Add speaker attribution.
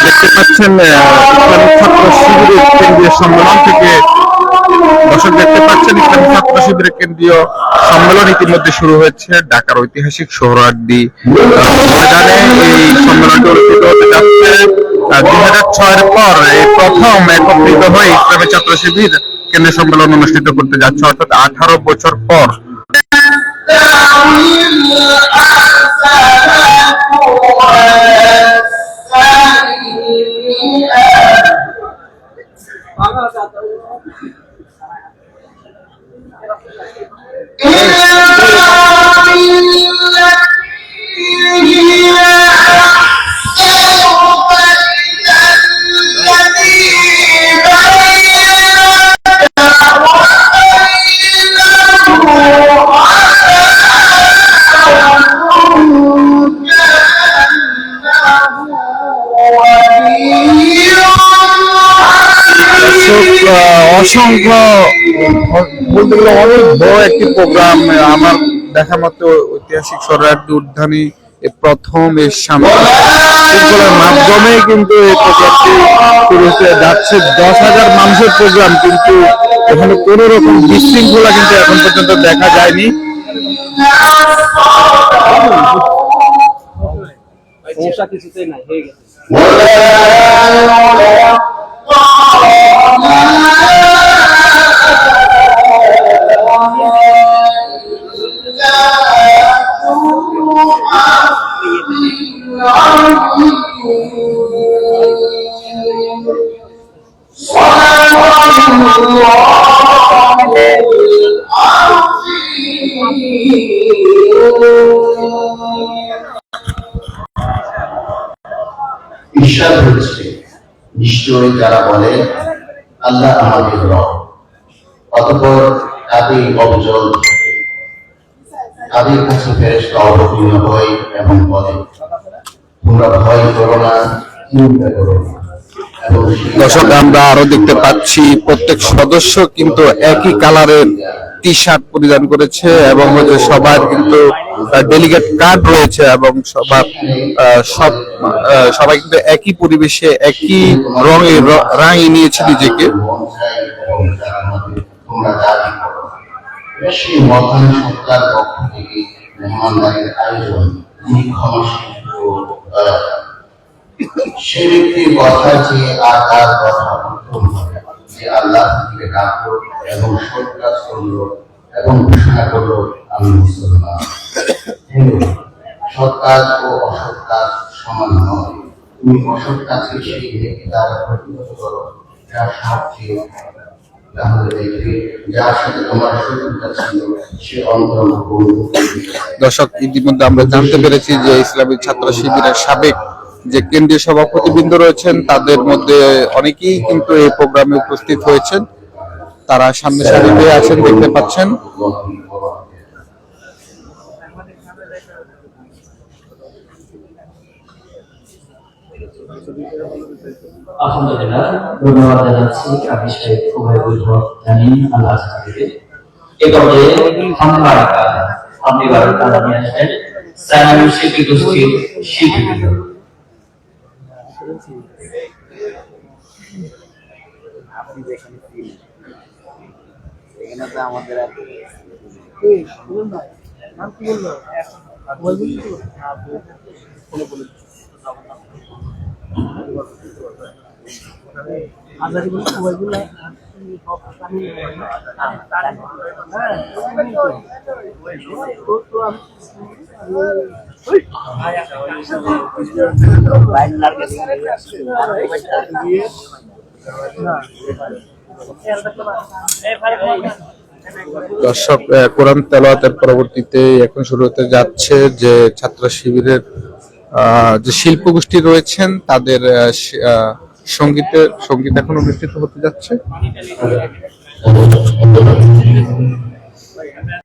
Speaker 1: দেখতে পাচ্ছেন ইসলামী ছাত্র শিবিরের কেন্দ্রীয় সম্মেলন থেকে দর্শক দেখতে পাচ্ছেন ইসলামী ছাত্র শিবিরের কেন্দ্রীয় সম্মেলন ইতিমধ্যে শুরু হয়েছে ঢাকার ঐতিহাসিক সোহরাওয়ার্দী ময়দানে। এই সম্মেলনটি অনুষ্ঠিত হতে যাচ্ছে 2006-এর পর এই প্রথম একত্রিত হয়ে ইসলামী ছাত্র শিবির কেন্দ্রীয় সম্মেলন অনুষ্ঠিত করতে যাচ্ছে, অর্থাৎ 18 বছর পর। অসংখ্য বলতে গেলে অনেক বড় একটি প্রোগ্রাম। আমার দেখা মতো ঐতিহাসিক সোহরাওয়ার্দী উদ্যানে প্রথম এর শৃঙ্খলার মাধ্যমে কিন্তু এই প্রোগ্রামটি শুরু হতে যাচ্ছে। 10,000 মানুষের প্রোগ্রাম, কিন্তু এখানে কোন রকম বিশৃঙ্খলা কিন্তু এখন পর্যন্ত দেখা যায়নি। কিছুতেই নাই হয়ে গেছে।
Speaker 2: ঈশ্বর হচ্ছে নিশ্চয়ই যারা বলে আল্লাহ আমাদের রব, অতঃপর তাদের অবজল থাকে, তাদের কাছে ফেরেশতা অবতীর্ণ হয় এবং বলে তোমরা ভয় করো না, চিন্তা করো না।
Speaker 1: দর্শক আমরা আরো দেখতে পাচ্ছি প্রত্যেক সদস্য কিন্তু একই কালারের টি শার্ট পরিধান করেছে এবং সবার কিন্তু ডেলিগেট কার্ড রয়েছে এবং সবাই কিন্তু একই পরিবেশে একই রঙের রাঙি নিয়েছে নিজেকে।
Speaker 2: সেই মহান সত্তার পক্ষ থেকে মেহমানদারির আয়োজন, সে ব্যক্তির কথা চেয়ে আর তার কথা উত্তম হবে যে আল্লাহ থেকে ডাকলো এবং সৎ কাজ করলো এবং ঘোষণা করলো আমি মুসলমান। সৎ কাজ ও অসৎ কাজ সমান নয়, তুমি অসৎ কাজকে সেই ব্যক্তি দ্বারা প্রতিহত করো যা সবচেয়ে, তাহলে দেখবে যার সাথে তোমার শত্রুতা ছিল সে অন্তর্ভুক্ত।
Speaker 1: দর্শক ইতিমধ্যে আমরা জানতে পেরেছি যে ইসলামী ছাত্র শিবিরের সাবেক যে কেন্দ্রীয় সভাপতিবৃন্দ রয়েছেন তাদের মধ্যে অনেকেই কিন্তু এই প্রোগ্রামে উপস্থিত হয়েছেন। তারা সামনে সারিতে আছেন, দেখতে পাচ্ছেন।
Speaker 3: আলহামদুলিল্লাহ, ধন্যবাদ জানাচ্ছি আবির সাহেব ওবায়দুল হক জানি আল্লাহ থেকে। এই পর্যায়ে আপনি বারকা নিয়ে আসেন সাইমন শিল্পী গোষ্ঠীর শিল্পীবৃন্দ। আপনি যেখানে এখানে তো আমাদের নাম কি বললো
Speaker 1: দর্শক কোরআন তেলাওয়াতের পরবর্তীতে এখন শুরু হতে যাচ্ছে যে ছাত্র শিবিরের যে শিল্প গোষ্ঠী রয়েছেন তাদের সঙ্গীত এখন অনুষ্ঠিত হতে যাচ্ছে।